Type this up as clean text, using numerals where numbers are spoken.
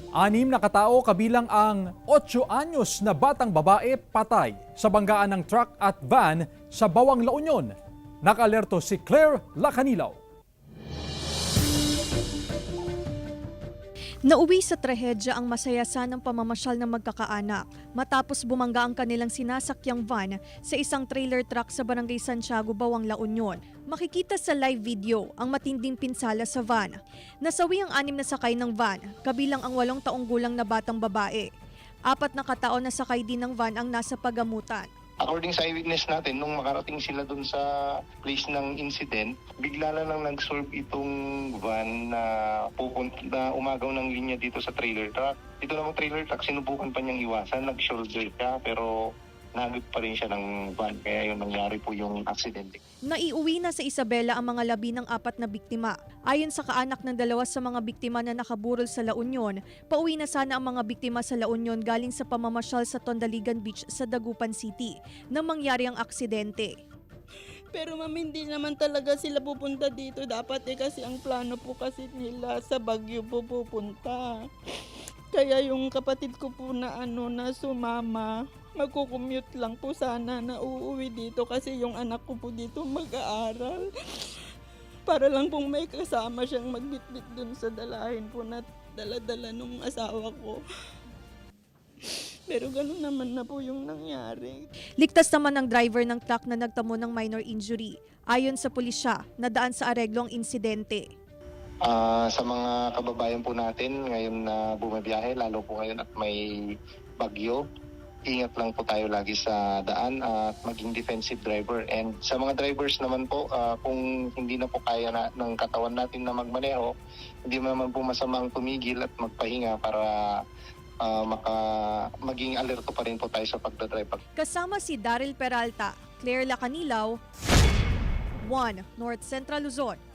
Anim na katao kabilang ang 8 anyos na batang babae patay sa banggaan ng truck at van sa Bawang La Union. Naka-alerto si Claire Lacanilaw. Nauwi sa trahedya ang masaya sanang pamamasyal ng magkakaanak matapos bumangga ang kanilang sinasakyang van sa isang trailer truck sa Barangay Santiago, Bawang La Union. Makikita sa live video ang matinding pinsala sa van. Nasawi ang 6 na sakay ng van, kabilang ang 8 taong gulang na batang babae. 4 na katao na sakay din ng van ang nasa pagamutan. According sa eyewitness natin, nung makarating sila dun sa place ng incident, bigla na lang nag-swerve itong van na umagaw ng linya dito sa trailer truck. Dito namang trailer truck, sinubukan pa niyang iwasan, nag-shoulder siya, pero nagip pa rin siya ng van. Kaya yun nangyari po yung accident. Naiuwi na sa Isabela ang mga labi ng 4 na biktima. Ayon sa kaanak ng 2 sa mga biktima na nakaburol sa La Union, pauwi na sana ang mga biktima sa La Union galing sa pamamasyal sa Tondaligan Beach sa Dagupan City nang mangyari ang aksidente. Pero ma'am, hindi naman talaga sila pupunta dito. Dapat kasi ang plano po kasi nila sa Baguio po pupunta. Kaya yung kapatid ko po na na sumama, magkukommute lang po sana na uuwi dito kasi yung anak ko po dito mag-aaral. Para lang pong may kasama siyang magbitbit dun sa dalahin po na dala-dala nung asawa ko. Pero gano'n naman na po yung nangyari. Ligtas naman ang driver ng truck na nagtamo ng minor injury. Ayon sa pulisya, nadaan sa areglo ang insidente. Sa mga kababayan po natin ngayon na bumabiyahe, lalo po ngayon at may bagyo, ingat lang po tayo lagi sa daan at maging defensive driver. And sa mga drivers naman po, kung hindi na po kaya ng katawan natin na magmaneho, hindi naman po masamang tumigil at magpahinga para maging alerto pa rin po tayo sa pagdadrive. Kasama si Daryl Peralta, Claire Lacanilaw, 1 North Central Luzon.